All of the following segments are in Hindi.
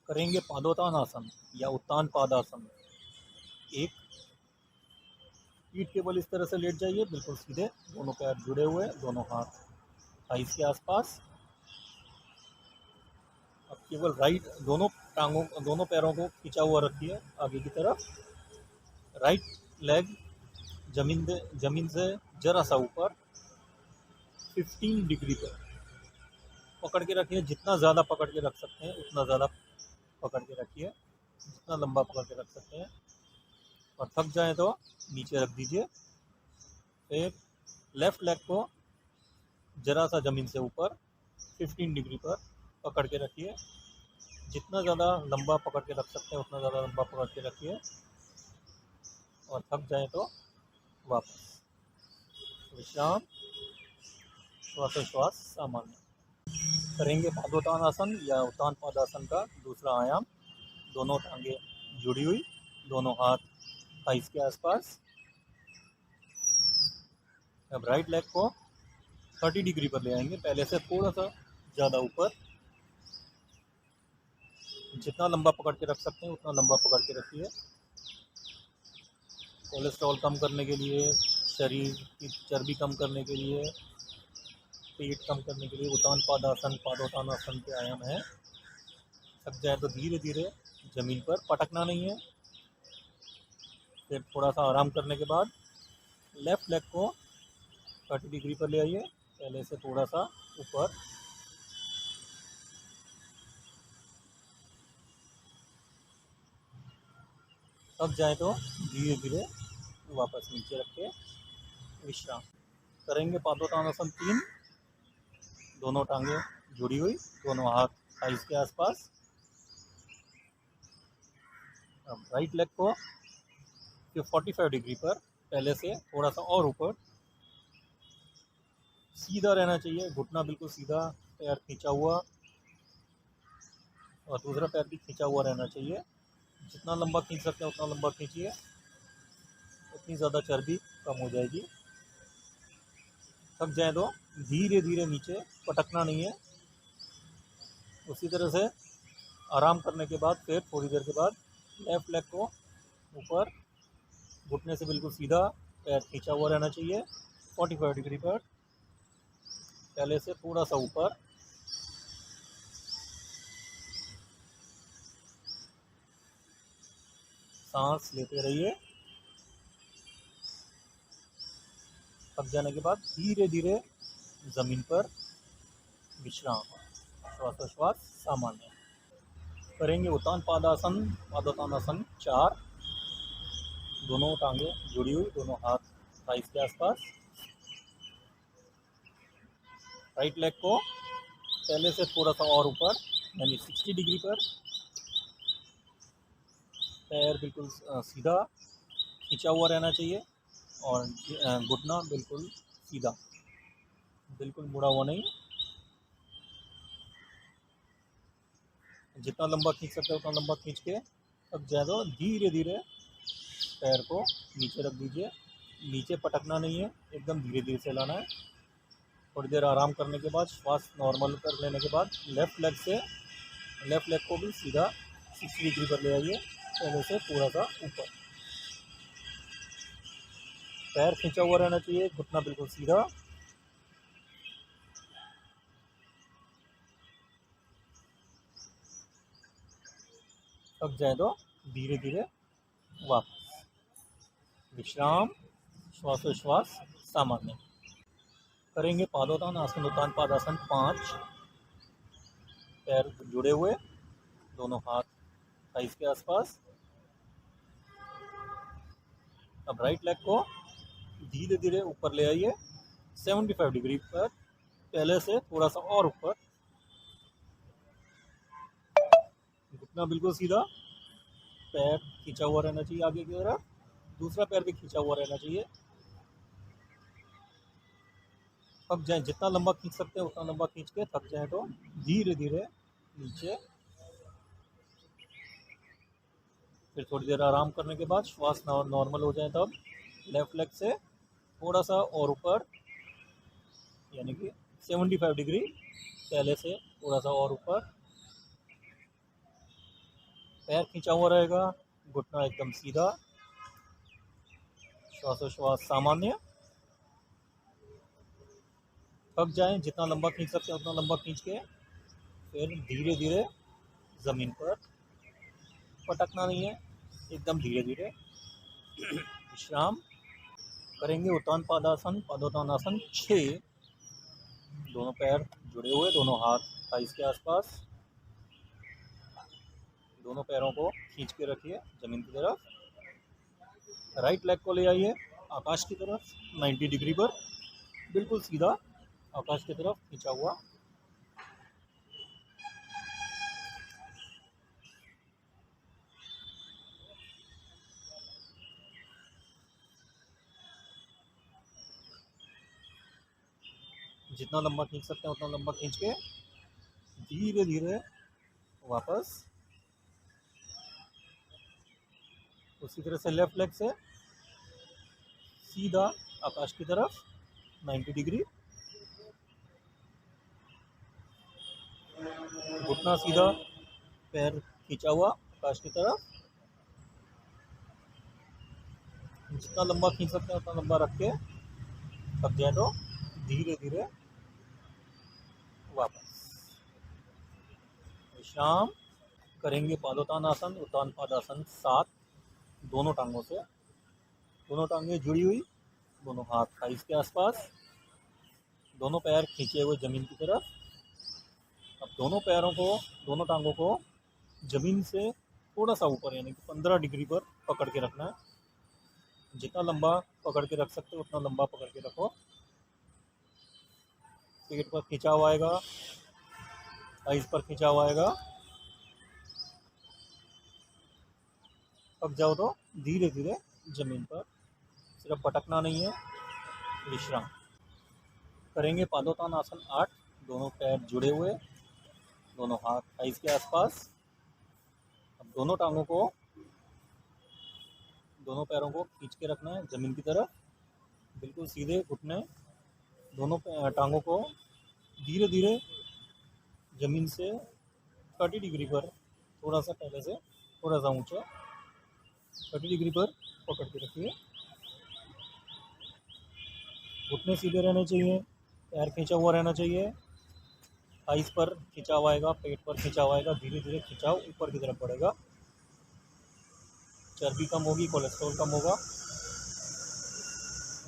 करेंगे पादोतानासन या उत्तान पादासन। एक, पीठ केवल इस तरह से लेट जाइए, बिल्कुल सीधे, दोनों पैर जुड़े हुए, दोनों हाथ थाइस के आसपास। अब केवल राइट, दोनों पैरों को खींचा हुआ रखिए आगे की तरफ। राइट लेग जमीन से जरा सा ऊपर 15 डिग्री पर पकड़ के रखिए। जितना ज़्यादा पकड़ के रख सकते हैं उतना ज़्यादा पकड़ के रखिए, जितना लंबा पकड़ के रख सकते हैं। और थक जाए तो नीचे रख दीजिए। फिर लेफ्ट लेग को जरा सा ज़मीन से ऊपर 15 डिग्री पर पकड़ के रखिए। जितना ज़्यादा लंबा पकड़ के रख सकते हैं उतना ज़्यादा लंबा पकड़ के रखिए। और थक जाए तो वापस विश्राम, श्वासोश्वास सामान्य। करेंगे पादोतानासन या उत्तान पादासन का दूसरा आयाम। दोनों टांगे जुड़ी हुई, दोनों हाथ थाइस के आसपास। अब राइट लेग को 30 डिग्री पर ले आएंगे, पहले से थोड़ा सा ज़्यादा ऊपर। जितना लंबा पकड़ के रख सकते हैं उतना लंबा पकड़ के रखिए। कोलेस्ट्रॉल कम करने के लिए, शरीर की चर्बी कम करने के लिए, पेट कम करने के लिए उत्तान पादासन पादोतानासन के आयाम है। थक जाए तो धीरे धीरे ज़मीन पर पटकना नहीं है। फिर थोड़ा सा आराम करने के बाद लेफ़्ट लेग को 30 डिग्री पर ले आइए, पहले से थोड़ा सा ऊपर। थक जाए तो धीरे धीरे वापस नीचे रख के विश्राम। करेंगे पादोतानासन 3। दोनों टांगे जुड़ी हुई, दोनों हाथ थाइस के आसपास। अब राइट लेग को 45 डिग्री पर पहले से थोड़ा सा और ऊपर सीधा रहना चाहिए, घुटना बिल्कुल सीधा, पैर खींचा हुआ और दूसरा पैर भी खींचा हुआ रहना चाहिए। जितना लंबा खींच सकते हैं उतना लंबा खींचिए, उतनी ज़्यादा चर्बी कम हो जाएगी। थक जाए तो धीरे धीरे नीचे पटकना नहीं है। उसी तरह से आराम करने के बाद फिर थोड़ी देर के बाद लेफ़्ट लेग को ऊपर, घुटने से बिल्कुल सीधा, पैर खींचा हुआ रहना चाहिए 45 डिग्री पर, पहले से थोड़ा सा ऊपर। सांस लेते रहिए। थक जाने के बाद धीरे धीरे ज़मीन पर विश्राम, श्वासोश्वास सामान्य। करेंगे उत्तान पादासन पादोतानासन 4। दोनों टांगे जुड़ी हुई, दोनों हाथ थाइस के आसपास। राइट लेग को पहले से थोड़ा सा और ऊपर, यानी 60 डिग्री पर, पैर बिल्कुल सीधा खींचा हुआ रहना चाहिए और घुटना बिल्कुल सीधा, बिल्कुल मुड़ा हुआ नहीं। जितना लंबा खींच सकते हो उतना लंबा खींच के अब ज़्यादा धीरे धीरे पैर को नीचे रख दीजिए। नीचे पटकना नहीं है, एकदम धीरे धीरे से लाना है। थोड़ी देर आराम करने के बाद श्वास नॉर्मल कर लेने के बाद लेफ़्ट लेग को भी सीधा 60 डिग्री पर ले आइए, पहले से थोड़ा सा ऊपर। पैर खींचा हुआ रहना चाहिए, घुटना बिल्कुल सीधा। थक जाए तो धीरे धीरे वापस विश्राम, श्वासोश्वास सामान्य। करेंगे पादोतानासन उत्तान पादासन 5। पैर जुड़े हुए, दोनों हाथ थाइस के आसपास। अब राइट लेग को धीरे धीरे ऊपर ले आइए 75 डिग्री पर, पहले से थोड़ा सा और ऊपर। घुटना बिल्कुल सीधा, पैर खींचा हुआ रहना चाहिए आगे की तरफ, दूसरा पैर भी खींचा हुआ रहना चाहिए। थक जाए, जितना लंबा खींच सकते हैं उतना लंबा खींच के थक जाए तो धीरे धीरे नीचे। फिर थोड़ी देर आराम करने के बाद श्वास नॉर्मल हो जाए तब लेफ़्ट लेग से थोड़ा सा और ऊपर, यानी कि 75 डिग्री, पहले से थोड़ा सा और ऊपर। पैर खींचा हुआ रहेगा, घुटना एकदम सीधा, श्वासोश्वास सामान्य। थक जाएं, जितना लंबा खींच सकते हैं उतना लंबा खींच के फिर धीरे धीरे ज़मीन पर, पटकना नहीं है, एकदम धीरे धीरे विश्राम करेंगे। उत्तान पादासन, पादोत्तानासन 6। दोनों पैर जुड़े हुए, दोनों हाथ थाइस के आसपास, दोनों पैरों को खींच के रखिए जमीन की तरफ। राइट लेग को ले आइए आकाश की तरफ 90 डिग्री पर, बिल्कुल सीधा आकाश की तरफ खींचा हुआ। जितना लंबा खींच सकते हैं उतना लंबा खींच के धीरे धीरे वापस। उसी तरह से लेफ्ट लेग से सीधा आकाश की तरफ 90 डिग्री, घुटना सीधा, पैर खींचा हुआ आकाश की तरफ। जितना लंबा खींच सकते हैं उतना लंबा रख के थक जाए तो धीरे धीरे वापस विश्राम करेंगे। पादोत्तानासन, उत्तान पादासन 7। दोनों टांगों से, दोनों टांगें जुड़ी हुई, दोनों हाथ थाइस के आसपास, दोनों पैर खींचे हुए जमीन की तरफ। अब दोनों पैरों को, दोनों टांगों को जमीन से थोड़ा सा ऊपर यानी कि 15 डिग्री पर पकड़ के रखना है। जितना लंबा पकड़ के रख सकते हो उतना लंबा पकड़ के रखो। पेट पर खिंचाव आएगा, थाइस पर खिंचाव आएगा। पक जाओ तो धीरे धीरे जमीन पर, सिर्फ पटकना नहीं है, विश्राम करेंगे। पादोत्तानासन 8। दोनों पैर जुड़े हुए, दोनों हाथ थाइस के आसपास। अब दोनों टांगों को, दोनों पैरों को खींच के रखना है जमीन की तरफ, बिल्कुल सीधे घुटने। दोनों टांगों को धीरे धीरे जमीन से 30 डिग्री पर, थोड़ा सा पहले से थोड़ा सा ऊंचा 30 डिग्री पर पकड़ के रखिए। घुटने सीधे रहने चाहिए, पैर खींचा हुआ रहना चाहिए, थाइस पर खिंचाव आएगा, पेट पर खिंचाव आएगा। धीरे धीरे खिंचाव ऊपर की तरफ बढ़ेगा, चर्बी कम होगी, कोलेस्ट्रॉल कम होगा।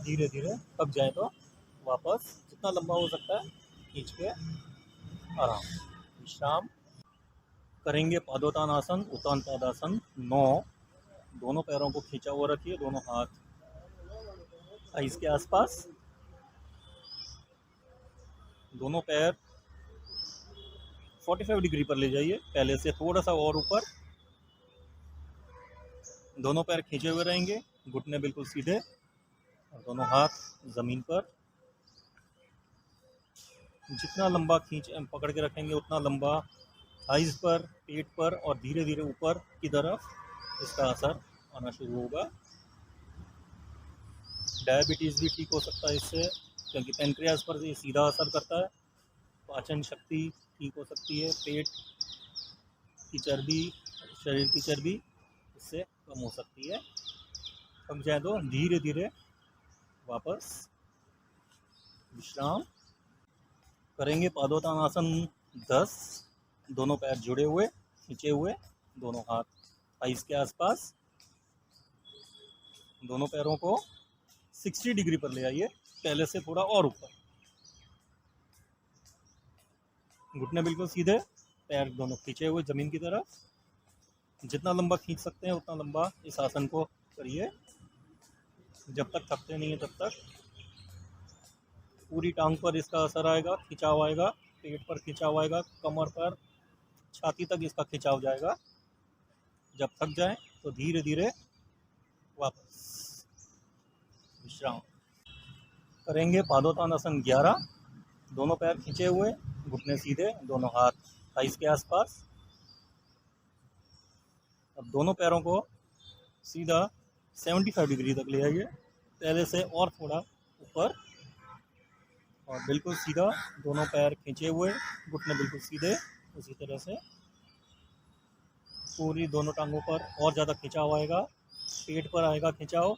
धीरे धीरे थक जाए तो वापस जितना लंबा हो सकता है खींच के आराम विश्राम करेंगे। पादोत्तानासन, उत्तान पादासन 9। दोनों पैरों को खींचा हुआ रखिए, दोनों हाथ थाइस के आसपास, दोनों पैर 45 डिग्री पर ले जाइए, पहले से थोड़ा सा और ऊपर। दोनों पैर खींचे हुए रहेंगे, घुटने बिल्कुल सीधे, और दोनों हाथ ज़मीन पर। जितना लंबा खींच पकड़ के रखेंगे उतना लंबा थाइस पर, पेट पर और धीरे धीरे ऊपर की तरफ इसका असर आना शुरू होगा। डायबिटीज़ भी ठीक हो सकता है इससे, क्योंकि पेनक्रियाज पर ये सीधा असर करता है। पाचन शक्ति ठीक हो सकती है, पेट की चर्बी, शरीर की चर्बी इससे कम हो सकती है। थक जाए तो धीरे धीरे वापस विश्राम करेंगे। पादोत्तानासन 10। दोनों पैर जुड़े हुए, खींचे हुए, दोनों हाथ थाइस के आसपास, दोनों पैरों को 60 डिग्री पर ले आइए, पहले से थोड़ा और ऊपर। घुटने बिल्कुल सीधे, पैर दोनों खींचे हुए जमीन की तरफ। जितना लंबा खींच सकते हैं उतना लंबा इस आसन को करिए, जब तक थकते नहीं है तब तक। पूरी टांग पर इसका असर आएगा, खिंचाव आएगा, पेट पर खिंचाव आएगा, कमर पर, छाती तक इसका खिंचाव जाएगा। जब थक जाए तो धीरे धीरे वापस विश्राम करेंगे। पादोत्तानासन 11। दोनों पैर खींचे हुए, घुटने सीधे, दोनों हाथ थाइस के आसपास। अब दोनों पैरों को सीधा 75 डिग्री तक ले आइए, पहले से और थोड़ा ऊपर, और बिल्कुल सीधा, दोनों पैर खींचे हुए, घुटने बिल्कुल सीधे। उसी तरह से पूरी दोनों टांगों पर और ज़्यादा खिंचाव आएगा, पेट पर आएगा खिंचाव,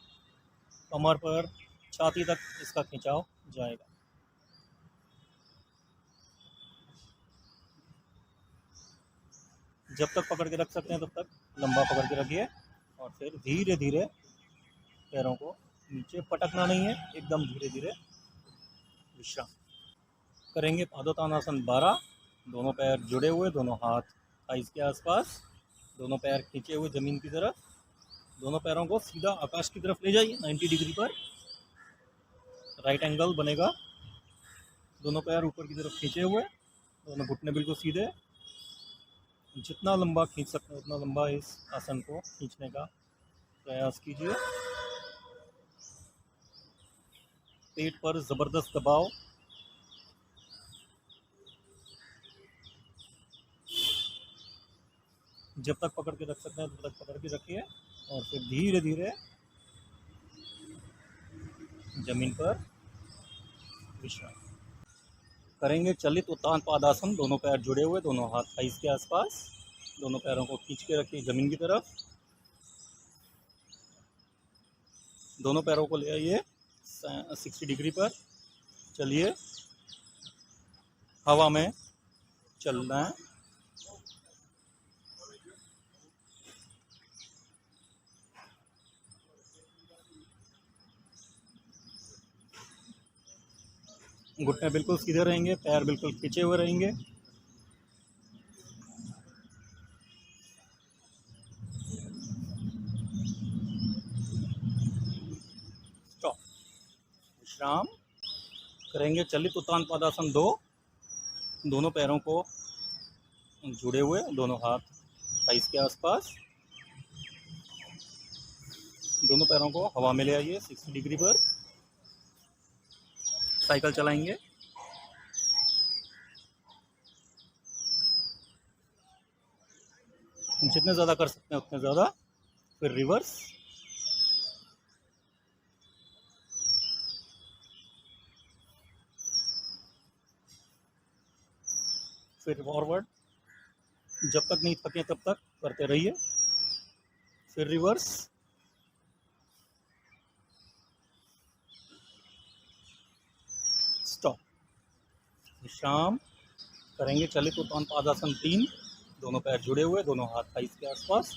कमर पर, छाती तक इसका खिंचाव जाएगा। जब तक पकड़ के रख सकते हैं तब तक लंबा पकड़ के रखिए और फिर धीरे धीरे पैरों को नीचे पटकना नहीं है, एकदम धीरे धीरे विश्राम करेंगे। पादोत्तानासन 12। दोनों पैर जुड़े हुए, दोनों हाथ थाइस के आसपास, दोनों पैर खींचे हुए ज़मीन की तरफ, दोनों पैरों को सीधा आकाश की तरफ ले जाइए 90 डिग्री पर, राइट एंगल बनेगा। दोनों पैर ऊपर की तरफ खींचे हुए, दोनों घुटने बिल्कुल सीधे। जितना लंबा खींच सकते हैं उतना लंबा इस आसन को खींचने का प्रयास कीजिए। पेट पर ज़बरदस्त दबाव, जब तक पकड़ के रख सकते हैं तब तक पकड़ के रखिए और फिर धीरे धीरे जमीन पर विश्राम करेंगे। चलित उत्तान पादासन। दोनों पैर जुड़े हुए, दोनों हाथ थाइस के आसपास, दोनों पैरों को खींच के रखिए जमीन की तरफ, दोनों पैरों को ले आइए 60 डिग्री पर। चलिए, हवा में चलना है। घुटने बिल्कुल सीधे रहेंगे, पैर बिल्कुल खींचे हुए रहेंगे। स्टॉप, विश्राम करेंगे। चलित उत्तान पादासन 2। दोनों पैरों को जुड़े हुए, दोनों हाथ थाइस के आसपास, दोनों पैरों को हवा में ले आइए 60 डिग्री पर। साइकिल चलाएंगे। जितने ज़्यादा कर सकते हैं उतने ज़्यादा। फिर रिवर्स, फिर फॉरवर्ड। जब तक नहीं थके तब तक करते रहिए। फिर रिवर्स, स्टॉप, विश्राम करेंगे। चलित उत्तान पादासन 3। दोनों पैर जुड़े हुए, दोनों हाथ थाइस के आसपास,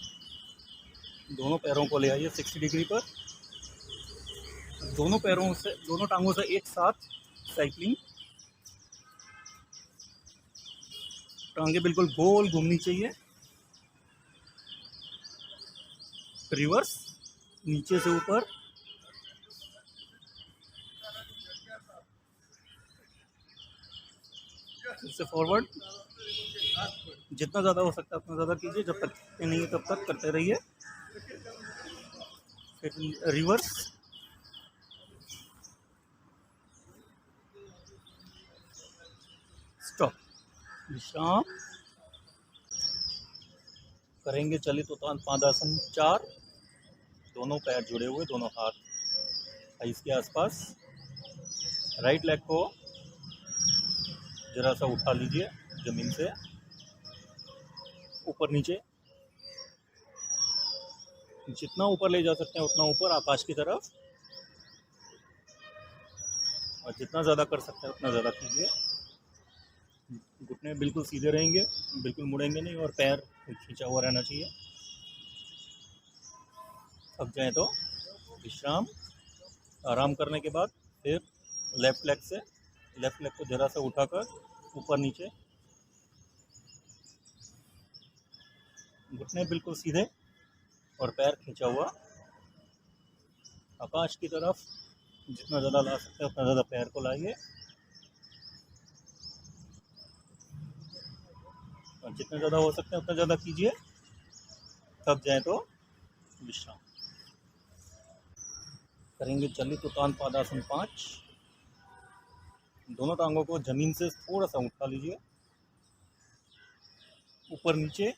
दोनों पैरों को ले आइए 60 डिग्री पर। दोनों पैरों से, दोनों टांगों से एक साथ साइकिलिंग। टांगे बिल्कुल गोल घूमनी चाहिए। रिवर्स, नीचे से ऊपर, फिर से फॉरवर्ड। जितना ज़्यादा हो सकता है उतना ज़्यादा कीजिए, जब तक नहीं तब तक करते रहिए। फिर रिवर्स, स्टॉप, विश्राम करेंगे। चलित उत्तान पादासन 4। दोनों पैर जुड़े हुए, दोनों हाथ थाइस के आसपास। राइट लेग को जरा सा उठा लीजिए जमीन से, ऊपर नीचे, जितना ऊपर ले जा सकते हैं उतना ऊपर आकाश की तरफ, और जितना ज़्यादा कर सकते हैं उतना ज़्यादा कीजिए। घुटने बिल्कुल सीधे रहेंगे, बिल्कुल मुड़ेंगे नहीं, और पैर खींचा हुआ रहना चाहिए। थक जाए तो विश्राम। आराम करने के बाद फिर लेफ्ट लेग को ज़रा सा उठाकर ऊपर नीचे, घुटने बिल्कुल सीधे और पैर खींचा हुआ आकाश की तरफ। जितना ज़्यादा ला सकते हैं उतना ज़्यादा पैर को लाइए, और जितना ज़्यादा हो सकते हैं उतना ज़्यादा कीजिए। थक जाए तो विश्राम करेंगे। चलित उत्तान पादासन 5। दोनों टांगों को जमीन से थोड़ा सा उठा लीजिए, ऊपर नीचे।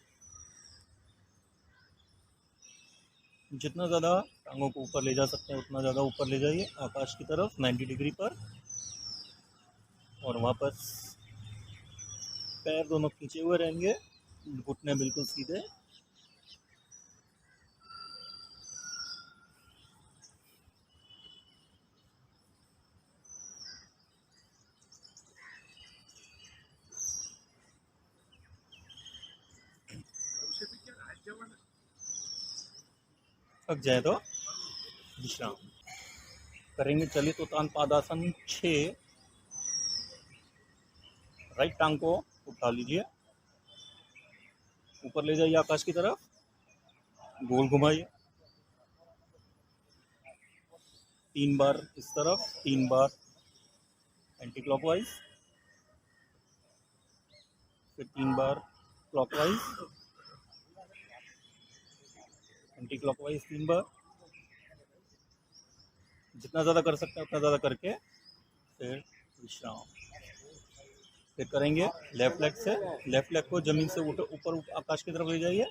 जितना ज़्यादा टांगों को ऊपर ले जा सकते हैं उतना ज़्यादा ऊपर ले जाइए आकाश की तरफ 90 डिग्री पर, और वापस पैर दोनों खींचे हुए रहेंगे, घुटने बिल्कुल सीधे। थक जाए तो विश्राम करेंगे। चलित उत्तान पादासन 6। राइट टांग को उठा लीजिए, ऊपर ले जाइए आकाश की तरफ, गोल घुमाइए 3 बार इस तरफ, 3 बार एंटी क्लॉकवाइज, फिर 3 बार क्लॉकवाइज, एंटी क्लॉकवाइज 3 बार। जितना ज़्यादा कर सकते हैं उतना ज़्यादा करके फिर विश्राम। फिर करेंगे लेफ्ट लेग से, लेफ्ट लेग को जमीन से ऊपर आकाश की तरफ ले जाइए,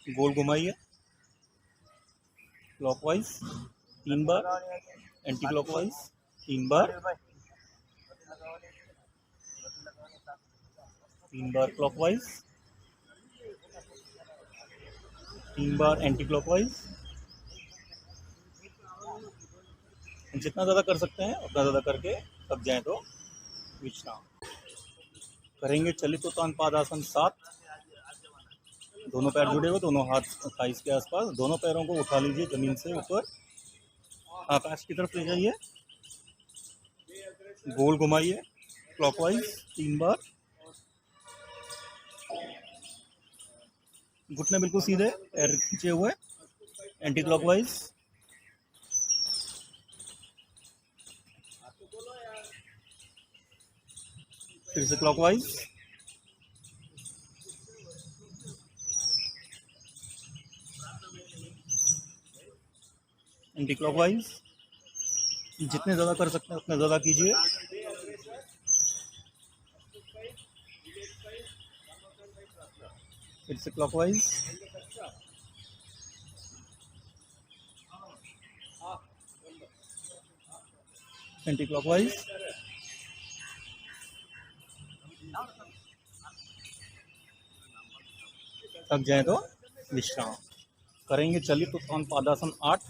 गोल घुमाइए क्लॉकवाइज 3 बार, एंटी क्लॉकवाइज 3 बार, 3 बार क्लॉकवाइज, 3 बार एंटी क्लॉकवाइज। जितना ज़्यादा कर सकते हैं उतना ज़्यादा करके थक जाए तो विश्राम करेंगे। चलित उत्तान पादासन 7। दोनों पैर जुड़े हुए, दोनों हाथ थाइस के आसपास, दोनों पैरों को उठा लीजिए जमीन से ऊपर, आकाश की तरफ ले जाइए, गोल घुमाइए क्लॉकवाइज 3 बार, घुटने बिल्कुल सीधे, पैर खींचे हुए, एंटी क्लॉकवाइज, फिर से क्लॉकवाइज, एंटी क्लॉकवाइज। जितने ज़्यादा कर सकते हैं उतने ज़्यादा कीजिए। फिर से क्लॉकवाइज, एंटी क्लॉकवाइज। थक जाए तो विश्राम करेंगे। चलित उत्तान पादासन 8।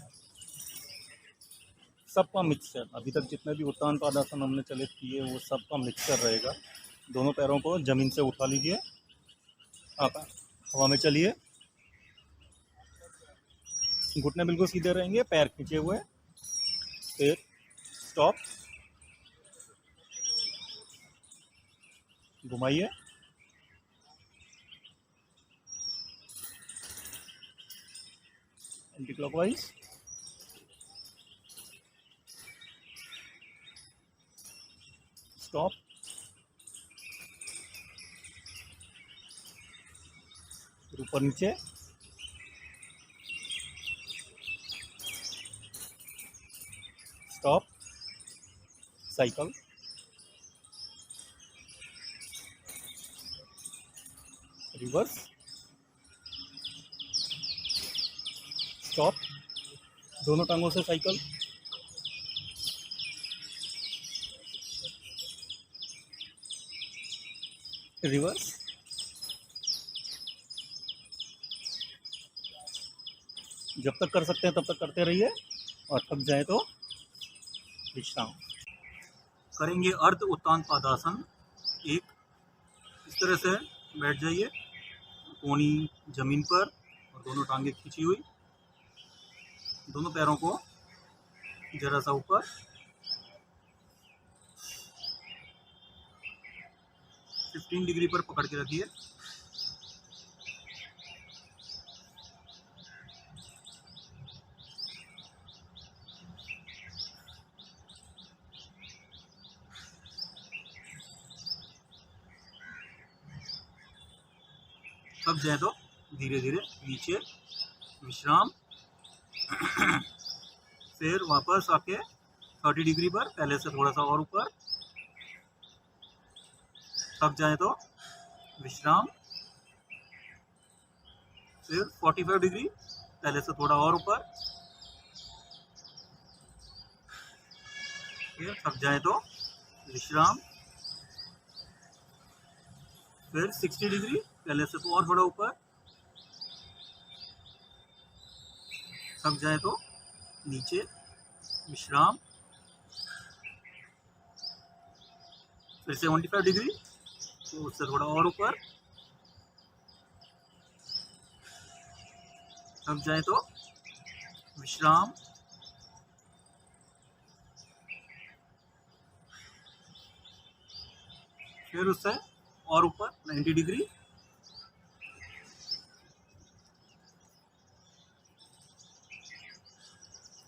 सबका मिक्सचर, अभी तक जितने भी उत्तान पादासन हमने चलित किए वो सबका मिक्सचर रहेगा। दोनों पैरों को जमीन से उठा लीजिए, हवा में चलिए, घुटने बिल्कुल सीधे रहेंगे, पैर खींचे हुए, फिर स्टॉप, घुमाइए, एंटी क्लॉकवाइज, स्टॉप, ऊपर नीचे, स्टॉप, साइकिल, रिवर्स, स्टॉप, दोनों टांगों से साइकिल, रिवर्स, जब तक कर सकते हैं तब तक करते रहिए और थक जाए तो विश्राम करेंगे। अर्ध उत्तान पादासन 1। इस तरह से बैठ जाइए, कोहनी जमीन पर और दोनों टांगे खींची हुई, दोनों पैरों को जरा सा ऊपर, 15 डिग्री पर पकड़ के रखिए। थक जाए तो धीरे धीरे नीचे विश्राम फिर वापस आके 30 डिग्री पर, पहले से थोड़ा सा और ऊपर, थक जाए तो विश्राम, फिर 45 डिग्री, पहले से थोड़ा और ऊपर, फिर थक जाए तो विश्राम, फिर 60 डिग्री, पहले से तो और थोड़ा ऊपर, थक जाए तो नीचे विश्राम, फिर 75 डिग्री, तो उससे थोड़ा और ऊपर, अब जाए तो विश्राम। फिर उससे और ऊपर 90 डिग्री।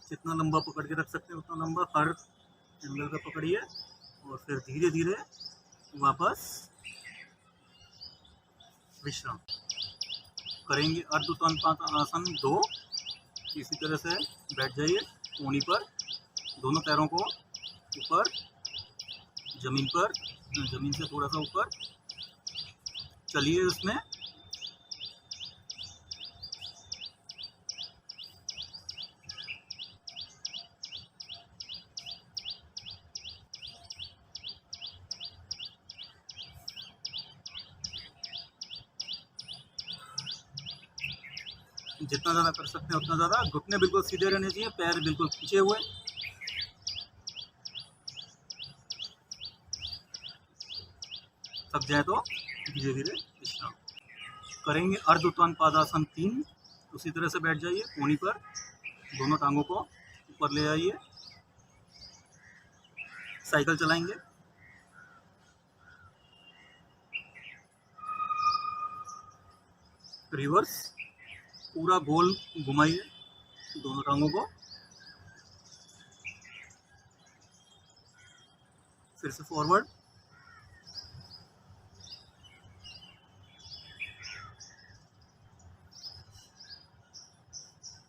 जितना लंबा पकड़ के रख सकते हैं उतना लंबा हर एंगल का पकड़िए और फिर धीरे धीरे वापस विश्राम करेंगे। अर्ध उत्तान आसन 2। इसी तरह से बैठ जाइए कोहनी पर, दोनों पैरों को ऊपर जमीन पर, जमीन से थोड़ा सा ऊपर चलिए उसमें। जितना ज़्यादा कर सकते हैं उतना ज़्यादा। घुटने बिल्कुल सीधे रहने चाहिए, पैर बिल्कुल खींचे हुए। थक जाए तो धीरे धीरे विश्राम करेंगे। अर्ध उत्तान पादासन 3। उसी तरह से बैठ जाइए कोहनी पर, दोनों टांगों को ऊपर ले आइए, साइकिल चलाएंगे। रिवर्स पूरा गोल घुमाइए दोनों टांगों को। फिर से फॉरवर्ड।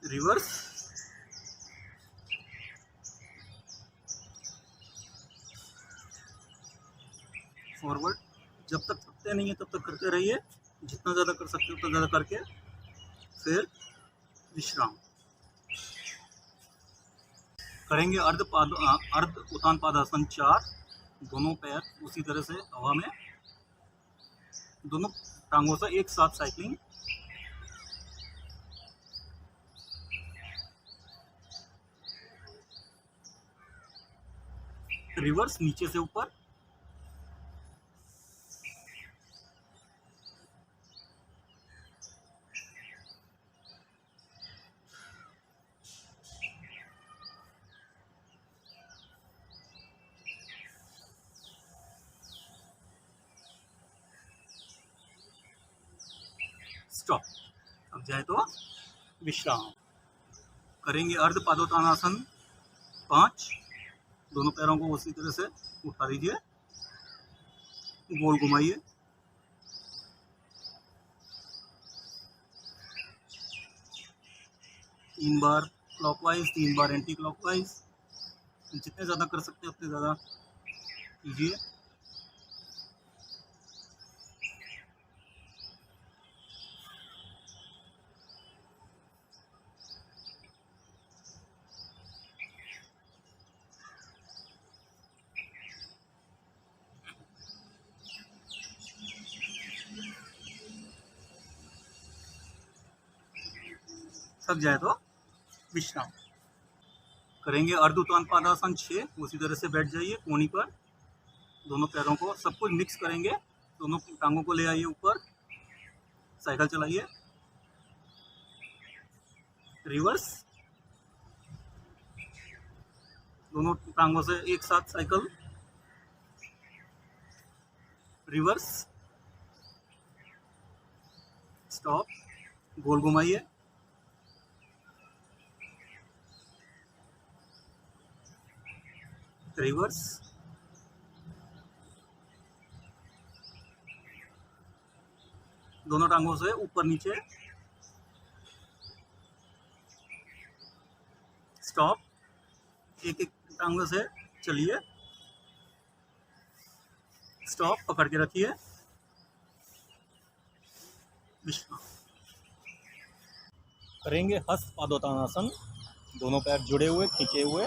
रिवर्स। फॉरवर्ड। जब तक थकते नहीं है तब तक करते रहिए, जितना ज़्यादा कर सकते हो उतना ज़्यादा करके फिर विश्राम करेंगे। अर्ध उत्तान पादासन 4। दोनों पैर उसी तरह से हवा में, दोनों टांगों से एक साथ साइकिलिंग। रिवर्स नीचे से ऊपर। स्टॉप। अब जाए तो विश्राम करेंगे। अर्ध पादोत्तानासन 5। दोनों पैरों को उसी तरह से उठा दीजिए, गोल घुमाइए। तीन बार क्लॉकवाइज, 3 बार एंटी क्लॉकवाइज। जितने ज़्यादा कर सकते हैं उतने ज़्यादा कीजिए। थक जाए तो विश्राम करेंगे। अर्ध उत्तान पादासन 6। उसी तरह से बैठ जाइए कोहनी पर, दोनों पैरों को सब कुछ मिक्स करेंगे। दोनों टांगों को ले आइए ऊपर, साइकिल चलाइए। रिवर्स दोनों टांगों से एक साथ साइकिल। रिवर्स। स्टॉप। गोल घुमाइए। रिवर्स। दोनों टांगों से ऊपर नीचे। स्टॉप। एक एक टांगों से चलिए। स्टॉप, पकड़ के रखिए। विश्राम करेंगे। हस्त पादोत्तानासन। दोनों पैर जुड़े हुए, खींचे हुए,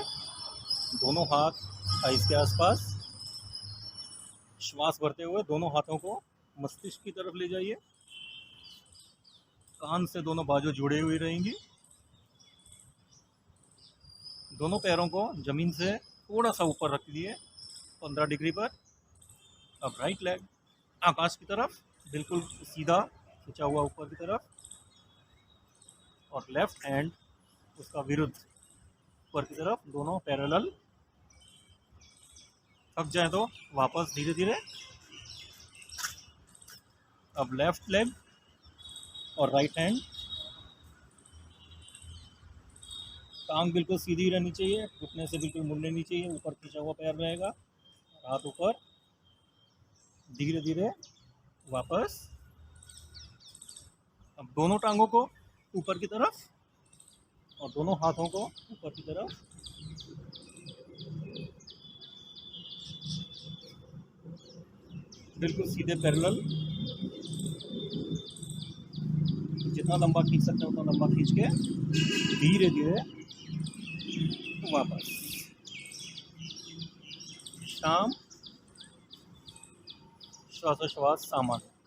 दोनों हाथ थाइस के आसपास। श्वास भरते हुए दोनों हाथों को मस्तिष्क की तरफ ले जाइए। कान से दोनों बाजू जुड़े हुई रहेंगी। दोनों पैरों को जमीन से थोड़ा सा ऊपर रख दिए 15 डिग्री पर। अब राइट लेग आकाश की तरफ बिल्कुल सीधा खिंचा हुआ ऊपर की तरफ। और लेफ्ट हैंड उसका विरुद्ध ऊपर की तरफ, दोनों पैरेलल। थक जाए तो वापस धीरे धीरे। अब लेफ्ट लेग और राइट हैंड, टांग बिल्कुल सीधी रहनी चाहिए, घुटने से बिल्कुल मुड़ने नहीं चाहिए, ऊपर खींचा हुआ पैर रहेगा, हाथ ऊपर, धीरे धीरे वापस। अब दोनों टांगों को ऊपर की तरफ और दोनों हाथों को ऊपर की तरफ। बिल्कुल सीधे पैरेलल, जितना लंबा खींच सकते हैं उतना लंबा खींच के धीरे धीरे वापस। शाम, श्वासोश्वास सामान्य।